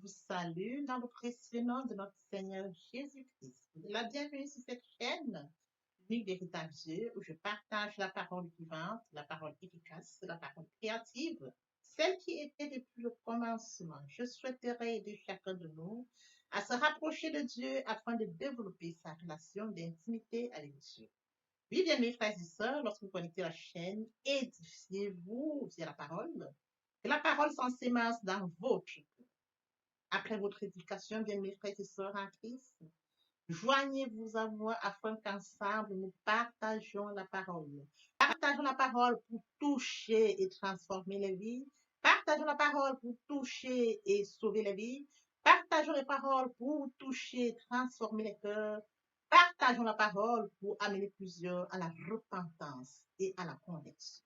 vous salue dans le précieux nom de notre Seigneur Jésus-Christ. La bienvenue sur cette chaîne, l'unique véritable Dieu, où je partage la parole vivante, la parole efficace, la parole créative, celle qui était depuis le commencement. Je souhaiterais aider chacun de nous à se rapprocher de Dieu afin de développer sa relation d'intimité avec Dieu. Oui, bien mes frères et sœurs, lorsque vous connectez la chaîne, édifiez-vous via la parole. Que la parole s'ensémence dans votre cœur. Après votre éducation, bien mes frères et sœurs en Christ, joignez-vous à moi afin qu'ensemble nous partagions la parole. Partageons la parole pour toucher et transformer les vies. Partageons la parole pour toucher et sauver les vies. Partageons les paroles pour toucher et transformer les cœurs. Partageons la parole pour amener plusieurs à la repentance et à la conversion.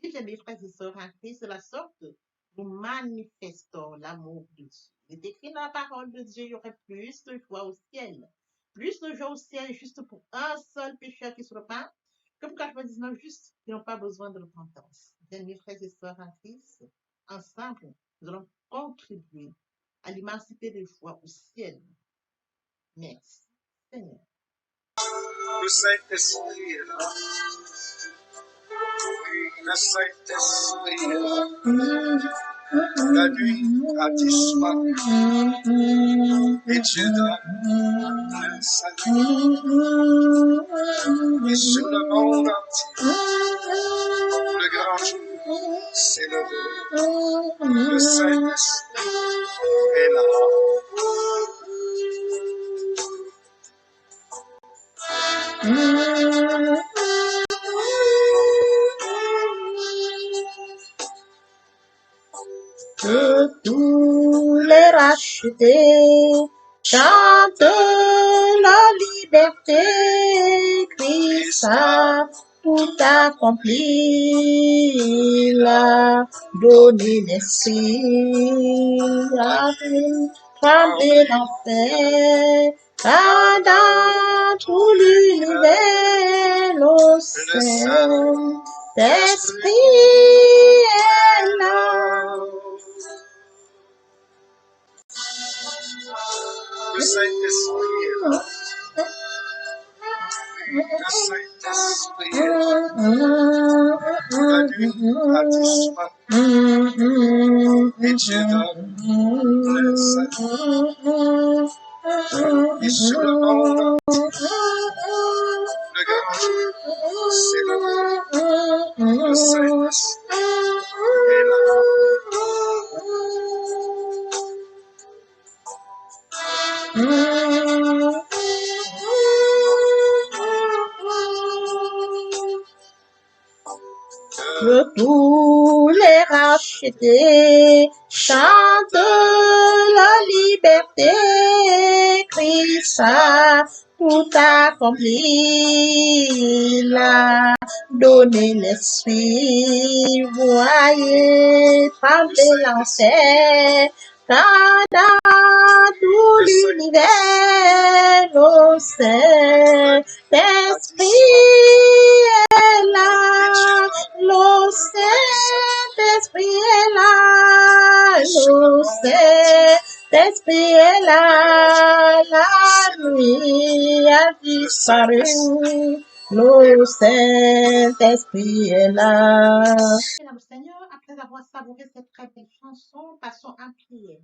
Oui, bien, mes frères et sœurs en Christ, de la sorte, nous manifestons l'amour de Dieu. Il est écrit dans la parole de Dieu, il y aurait plus de joie au ciel. Plus de joie au ciel juste pour un seul pécheur qui se repent que pour 99 justes qui n'ont pas besoin de repentance. Bien, mes frères et sœurs en Christ, ensemble, nous allons contribuer à l'immensité de joie au ciel. Merci, Seigneur. Le Saint-Esprit est là. Le Saint-Esprit est là. La nuit a disparu et Dieu donne le salut. Et sur le monde entier, le grand jour s'est levé. Le Saint-Esprit est là. Que tous les rachetés chantent la liberté, Christ a tout accompli, il a donné l'esprit, a fait trembler l'enfer, car dans tout l'univers, le Saint-Esprit est là. Le Saint-Esprit est là. Le Saint-Esprit est là. La nuit a disparu et Dieu donne le salut. Et sur le monde entier, le grand jour s'est levé. Le Saint-Esprit est là. Que tous les rachetés chantent la liberté, Christ a tout accompli, il a donné l'esprit, voyez trembler l'enfer, car dans tout l'univers, le Saint-Esprit est là, le Saint-Esprit est là, le Saint-Esprit est là, la nuit a disparu, le Saint-Esprit est là. Mesdames, Seigneur, après avoir savouré cette très belle chanson, passons en prière.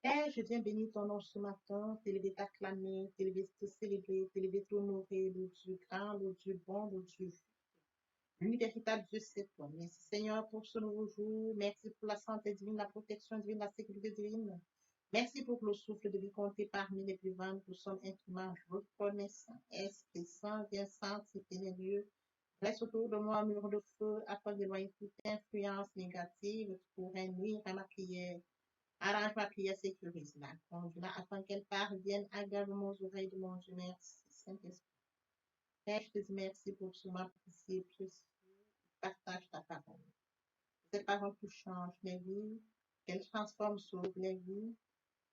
Père, je viens bénir ton nom ce matin, t'élever, t'acclamer, t'élever, te célébrer, t'élever, t'honorer, le Dieu grand, le Dieu bon, le Dieu juste. L'unique véritable Dieu, c'est toi. Merci Seigneur pour ce nouveau jour. Merci pour la santé divine, la protection divine, la sécurité divine. Merci pour le souffle de vie compté parmi les vivants. Nous sommes intimement reconnaissants. Esprit Saint, viens sanctifier les lieux. Reste autour de moi un mur de feu afin d'éloigner toute influence négative qui pourrait nuire à ma prière. Arrange ma prière, sécurise-la, conduis-la afin qu'elle parvienne agréablement aux oreilles de mon Dieu. Merci, Saint-Esprit. Père, je te dis merci pour ce moment précieux, précieux. Partage ta parole. Cette parole qui change les vies, qu'elle transforme, sauve les vies,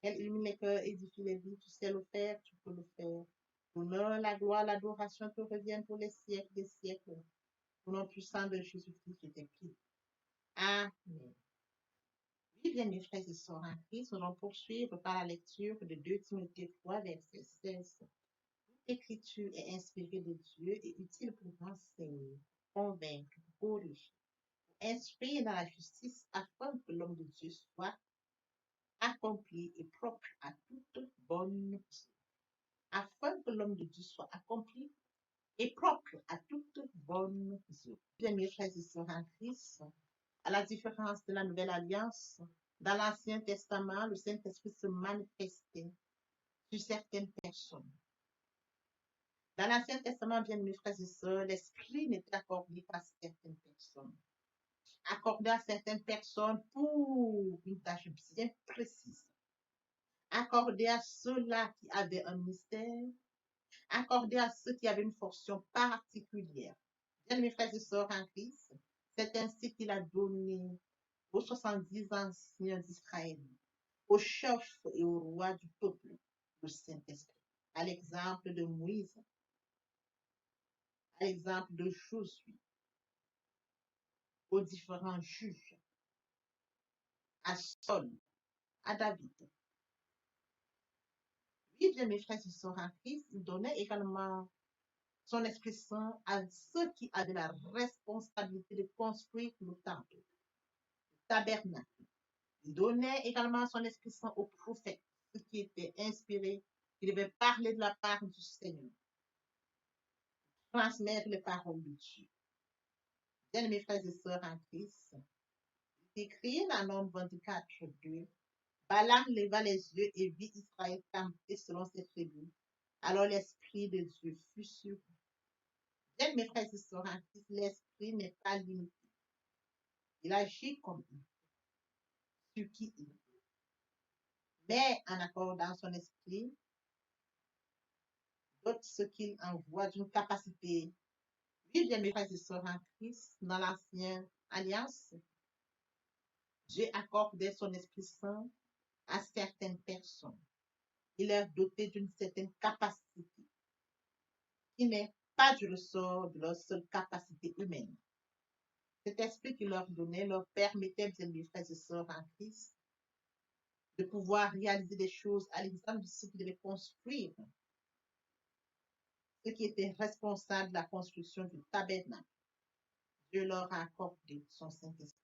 qu'elle illumine les cœurs, édifie les vies. Tu sais le faire, tu peux le faire. L'honneur, la gloire, l'adoration te reviennent pour les siècles des siècles. Au nom puissant de Jésus-Christ, je t'ai pris. Amen. Oui, bien, mes frères et sœurs en Christ, nous allons poursuivre par la lecture de 2 Timothée 3, verset 16. L'écriture est inspirée de Dieu et utile pour enseigner, convaincre, corriger, instruire dans la justice afin que l'homme de Dieu soit accompli et propre à toute bonne œuvre. Afin que l'homme de Dieu soit accompli et propre à toute bonne œuvre. Bien, mes frères et sœurs en Christ, à la différence de la Nouvelle Alliance, dans l'Ancien Testament, le Saint-Esprit se manifestait sur certaines personnes. Dans l'Ancien Testament, bien mes frères et sœurs, l'Esprit n'était accordé qu'à certaines personnes. Accordé à certaines personnes pour une tâche bien précise. Accordé à ceux-là qui avaient un mystère. Accordé à ceux qui avaient une fonction particulière. Bien mes frères et sœurs en Christ, c'est ainsi qu'il a donné aux 70 anciens d'Israël, aux chefs et aux rois du peuple, le Saint-Esprit. À l'exemple de Moïse, à l'exemple de Josué, aux différents juges, à Saul, à David. Oui, bien mes frères et sœurs en Christ, il donnait également son Esprit Saint à ceux qui avaient la responsabilité de construire le temple, le tabernacle. Il donnait également son Esprit Saint aux prophètes, ceux qui étaient inspirés, qui devaient parler de la part du Seigneur, transmettre les paroles de Dieu. Bien mes frères et sœurs en Christ, il écrit dans Nombre 24, 2, Balaam leva les yeux et vit Israël camper selon ses tribus. Alors l'Esprit de Dieu fut sur lui. Bien, mes frères et sœurs en Christ, l'Esprit n'est pas limité. Il agit comme il veut, sur qui il veut. Mais en accordant son esprit, d'autres ce qu'il envoie d'une capacité. Oui, bien, mes frères et sœurs en Christ, dans l'ancienne alliance, Dieu accordait son Esprit Saint à certaines personnes. Il leur dotait d'une certaine capacité qui n'est pas du ressort de leur seule capacité humaine. Cet esprit qu'il leur donnait leur permettait, bien mes frères et sœurs en Christ, de pouvoir réaliser des choses à l'exemple de ceux qui devaient construire, ceux qui étaient responsables de la construction du tabernacle. Dieu leur a accordé son Saint-Esprit.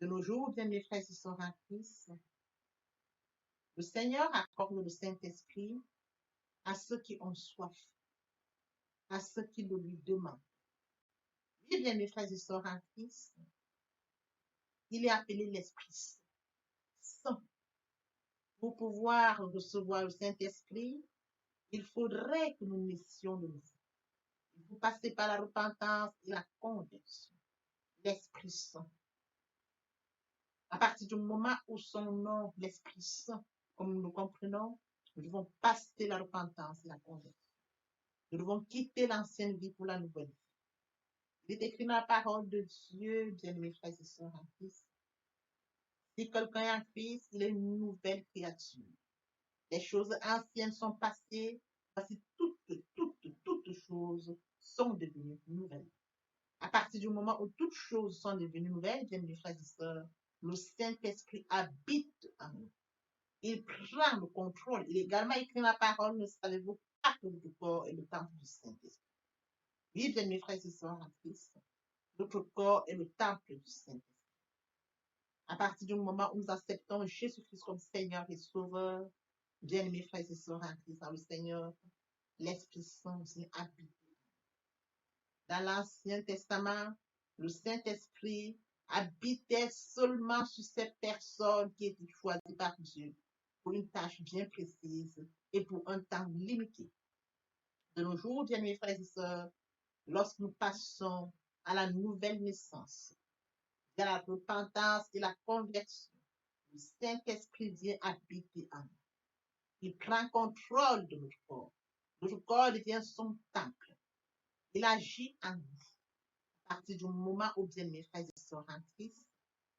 De nos jours, bien mes frères et sœurs en Christ, le Seigneur accorde le Saint-Esprit à ceux qui ont soif, à ceux qui le lui demandent. Oui, bien mes frères et sœurs en Christ, il est appelé l'Esprit Saint. Pour pouvoir recevoir le Saint-Esprit, il faudrait que nous naissions de nouveau. Il faut passer par la repentance et la conversion. L'Esprit Saint. À partir du moment où son nom, l'Esprit Saint, comme nous le comprenons, nous devons passer la repentance et la conversion. Nous devons quitter l'ancienne vie pour la nouvelle vie. Il est écrit dans la parole de Dieu, bien mes frères et sœurs en Christ. Si quelqu'un est en Christ, il est une nouvelle créature. Les choses anciennes sont passées, voici toutes choses sont devenues nouvelles. À partir du moment où toutes choses sont devenues nouvelles, bien mes frères et sœurs, le Saint-Esprit habite en nous. Il prend le contrôle. Il est également écrit dans la parole, ne savez-vous pas que votre corps est le temple du Saint-Esprit. Oui, bien mes frères et sœurs en Christ, notre corps est le temple du Saint-Esprit. À partir du moment où nous acceptons Jésus-Christ comme Seigneur et Sauveur, bien mes frères et sœurs en Christ, dans le Seigneur, l'Esprit Saint vient habiter. Dans l'Ancien Testament, le Saint-Esprit habitait seulement sur ces personnes qui étaient choisies par Dieu pour une tâche bien précise et pour un temps limité. De nos jours, bien mes frères et sœurs, lorsque nous passons à la nouvelle naissance, à la repentance et la conversion, le Saint-Esprit vient habiter en nous. Il prend contrôle de notre corps. Notre corps devient son temple. Il agit en nous. À partir du moment où, bien mes frères et sœurs en Christ,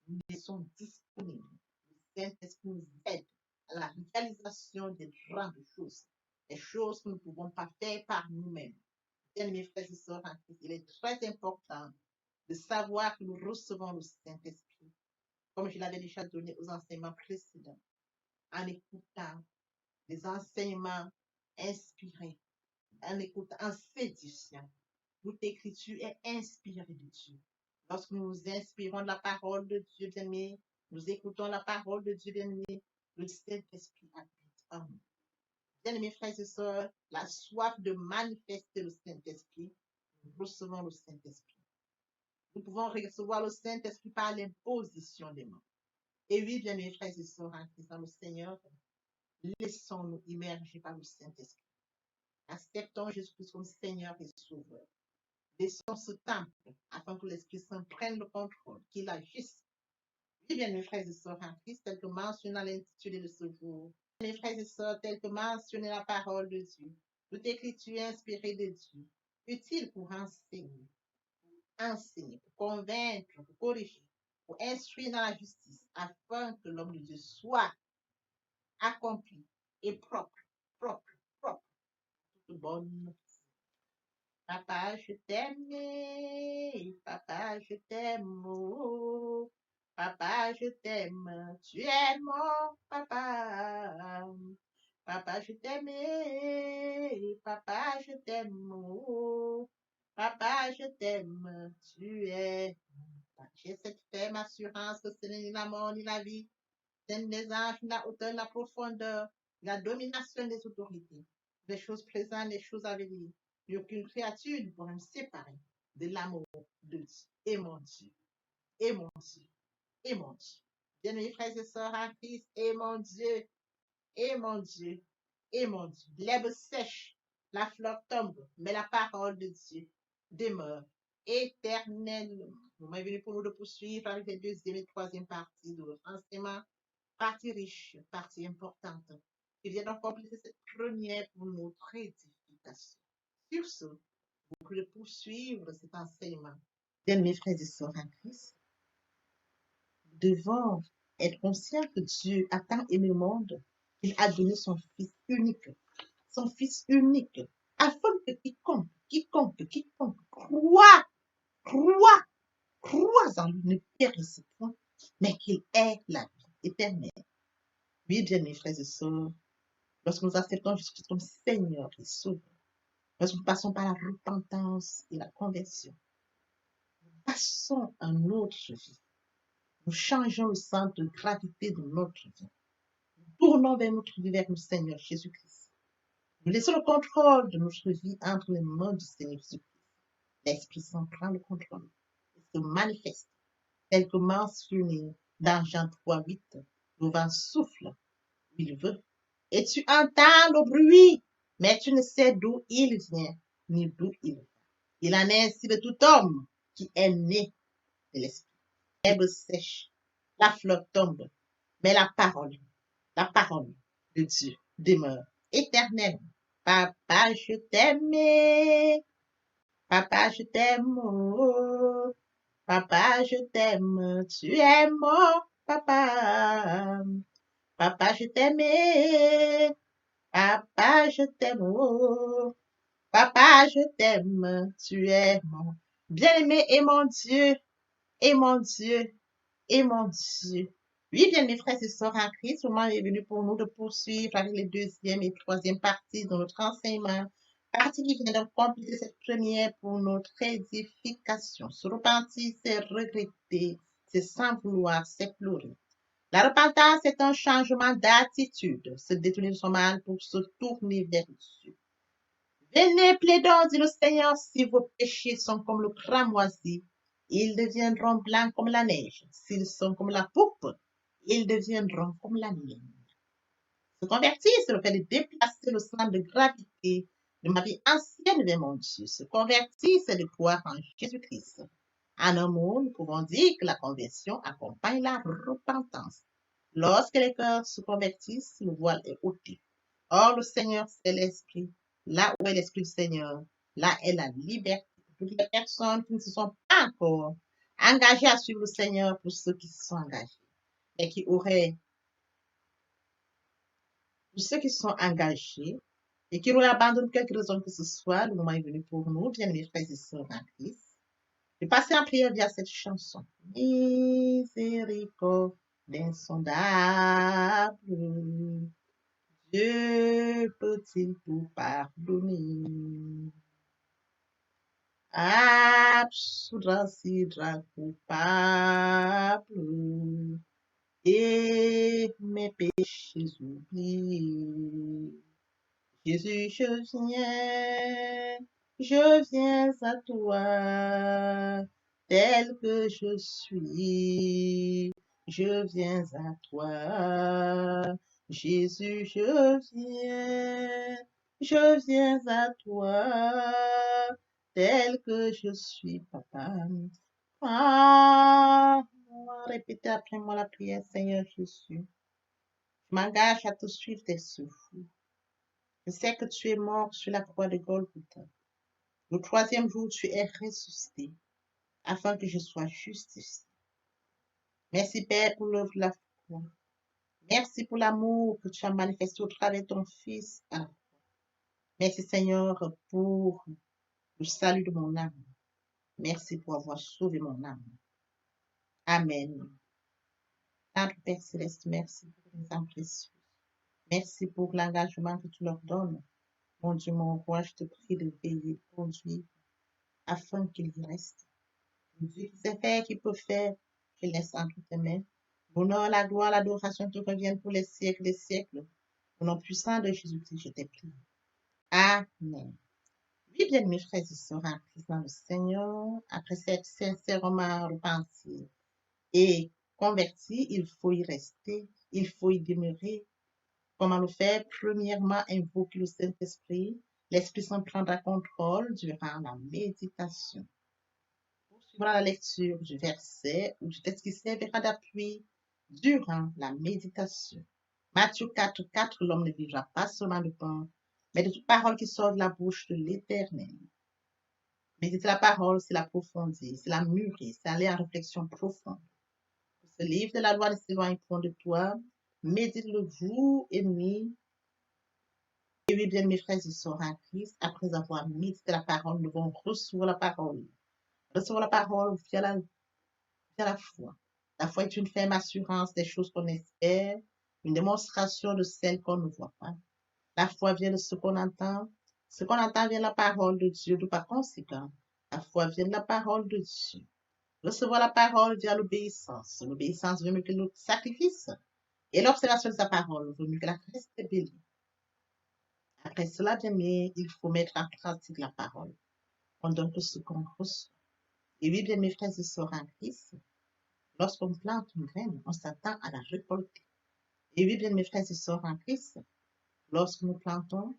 nous sommes disponibles. Le Saint-Esprit nous aide à la réalisation des grandes choses, des choses que nous ne pouvons pas faire par nous-mêmes. Bien mes frères et sœurs en Christ, il est très important de savoir que nous recevons le Saint-Esprit comme je l'avais déjà donné aux enseignements précédents, en écoutant des enseignements inspirés, en écoutant, en sédition. Toute écriture est inspirée de Dieu. Lorsque nous nous inspirons de la parole de Dieu, bien-aimé, nous écoutons la parole de Dieu, bien-aimé, le Saint-Esprit habite en nous. Bien-aimés frères et sœurs, la soif de manifester le Saint-Esprit, nous recevons le Saint-Esprit. Nous pouvons recevoir le Saint-Esprit par l'imposition des mains. Et oui, bien-aimés frères et sœurs, en Christ, dans le Seigneur, laissons-nous immerger par le Saint-Esprit. Acceptons Jésus-Christ comme Seigneur et Sauveur. Laissons ce temple afin que l'Esprit Saint prenne le contrôle, qu'il agisse. Oui, bien, mes frères et sœurs en Christ, tel que mentionné à l'intitulé de ce jour. Mes frères et sœurs, tel que mentionné la parole de Dieu. Toute écriture inspirée de Dieu, utile pour enseigner, pour convaincre, pour corriger, pour instruire dans la justice, afin que l'homme de Dieu soit accompli et propre, toute bonne. Papa, je t'aime, papa, je t'aime, oh. Papa, je t'aime, tu es mon papa. Papa, je t'aime, papa, je t'aime, oh. Papa, je t'aime, tu es. J'ai cette ferme assurance que ce n'est ni la mort ni la vie, c'est ni les anges, ni la hauteur, ni la profondeur, la domination des autorités, des choses présentes, des choses à venir. Il n'y a aucune créature ne pourra me séparer de l'amour de Dieu. Et mon Dieu, et mon Dieu, et mon Dieu. Bien-aimés frères et sœurs en Christ, et mon Dieu, et mon Dieu, et mon Dieu. L'herbe sèche, la fleur tombe, mais la parole de Dieu demeure éternellement. Vous m'avez venu pour nous de poursuivre avec les deuxième et troisième parties de votre enseignement. Partie riche, partie importante. Il vient donc compléter cette première pour notre édification. Sur ce, vous pouvez poursuivre cet enseignement. Bien, mes frères et sœurs en Christ, nous devons être conscients que Dieu a tant aimé le monde qu'il a donné son Fils unique, afin que quiconque croit en lui ne périsse point, mais qu'il ait la vie éternelle. Oui, bien, mes frères et sœurs, lorsque nous acceptons Jésus-Christ comme Seigneur et Sauveur, lorsque nous passons par la repentance et la conversion, nous passons à notre vie. Nous changeons le centre de gravité de notre vie. Nous tournons vers notre vie, vers le Seigneur Jésus-Christ. Nous laissons le contrôle de notre vie entre les mains du Seigneur Jésus-Christ. L'Esprit Saint prend le contrôle et se manifeste, tel que mentionné dans Jean 3:8. Le vent souffle où il veut, et tu entends le bruit, mais tu ne sais d'où il vient, ni d'où il va. Il en est ainsi de tout homme qui est né de l'Esprit. L'herbe sèche, la fleur tombe, mais la parole de Dieu demeure éternellement. Papa, je t'aime, papa, je t'aime, oh. Papa, je t'aime, tu es mon papa. Papa, je t'aime, papa, je t'aime, oh. Papa, je t'aime, tu es mon bien-aimé et mon Dieu, et mon Dieu, et mon Dieu. Oui, bien, mes frères et sœurs en Christ, le moment est venu pour nous de poursuivre avec les deuxième et troisième parties de notre enseignement. Partie qui vient de compléter cette première pour notre édification. Se repentir, c'est regretter, c'est sans vouloir, c'est pleurer. La repentance est un changement d'attitude, se détourner de son mal pour se tourner vers Dieu. Venez, plaidons, dit le Seigneur, si vos péchés sont comme le cramoisi, ils deviendront blancs comme la neige. S'ils sont comme la pourpre, ils deviendront comme la laine. Se convertir, c'est le fait de déplacer le centre de gravité de ma vie ancienne vers mon Dieu. Se convertir, c'est de croire en Jésus-Christ. En un mot, nous pouvons dire que la conversion accompagne la repentance. Lorsque les cœurs se convertissent, le voile est ôté. Or, le Seigneur, c'est l'Esprit. Là où est l'Esprit du Seigneur, là est la liberté. Pour toutes les personnes qui ne se sont pas encore engagées à suivre le Seigneur, pour ceux qui se sont engagés et qui auraient, pour ceux qui se sont engagés et qui auraient abandonné quelque raison que ce soit, le moment est venu pour nous, bien mes frères et sœurs en Christ, Je vais passer en prière via cette chanson. Miséricorde insondable, Dieu peut-il tout pardonner? Absoudre si coupable et mes péchés oubliés. Jésus, je viens à toi, tel que je suis. Je viens à toi, Jésus, je viens à toi, tel que je suis, papa. Ah, répétez après moi la prière, Seigneur Jésus. Je m'engage à te suivre tes souffles. Je sais que tu es mort sur la croix de Golgotha. Le troisième jour, tu es ressuscité afin que je sois justifié. Merci, Père, pour l'œuvre de la foi. Merci pour l'amour que tu as manifesté au travers de ton Fils. Merci, Seigneur, pour le salut de mon âme. Merci pour avoir sauvé mon âme. Amen. Notre Père Céleste, merci pour les âmes précieuses. Merci pour l'engagement que tu leur donnes. Mon Dieu, mon roi, je te prie de veiller, de conduire, afin qu'ils y restent. Dieu qui sait faire, qui peut faire, je laisse entre tes mains. L'honneur, la gloire, l'adoration te reviennent pour les siècles des siècles. Au nom puissant de Jésus-Christ, je t'ai prié. Amen. Oui, bien, mes frères et sœurs, en Christ dans le Seigneur, après cette sincèrement repentie et converti, il faut y rester, il faut y demeurer. Comment le faire? Premièrement, invoquer le Saint-Esprit. L'Esprit Saint prendra contrôle durant la méditation. Poursuivra la lecture du verset ou du texte qui servira d'appui durant la méditation. Matthieu 4, 4, l'homme ne vivra pas seulement de pain, mais de toute parole qui sort de la bouche de l'Éternel. Méditer la parole, c'est l'approfondir, c'est la mûrir, c'est aller en réflexion profonde. Ce livre de la loi ne s'éloigne point de toi. Médite-le jour et nuit. Et oui, bien, mes frères et sœurs en Christ, après avoir médité la parole, nous devons recevoir la parole. Recevoir la parole via la foi. La foi est une ferme assurance des choses qu'on espère, une démonstration de celles qu'on ne voit pas. La foi vient de ce qu'on entend. Ce qu'on entend vient de la parole de Dieu, de par conséquent. La foi vient de la parole de Dieu. Recevoir la parole via l'obéissance. L'obéissance veut mieux que le sacrifice. Et l'observation de sa parole vaut mieux que la rébellion. Après cela, bien aimé, il faut mettre en pratique la parole. On donne tout ce qu'on reçoit. Et oui, bien mes frères et sœurs en Christ, lorsqu'on plante une graine, on s'attend à la récolter. Et oui, bien mes frères et sœurs en Christ, lorsque nous plantons,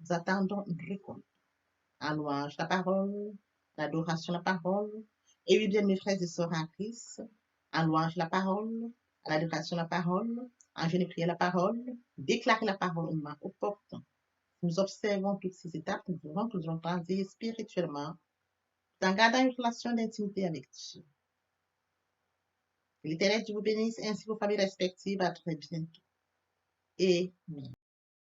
nous attendons une récolte. En louange la parole, l'adoration la parole. Et oui, bien mes frères et sœurs en Christ, en louange la parole, à l'adoration la parole, en jeûne et prière la parole, déclarer la parole au moment opportun. Nous observons toutes ces étapes, nous verrons que nous allons grandir spirituellement en gardant une relation d'intimité avec Dieu. Que l'Éternel Dieu vous bénisse ainsi que vos familles respectives. À très bientôt. Amen.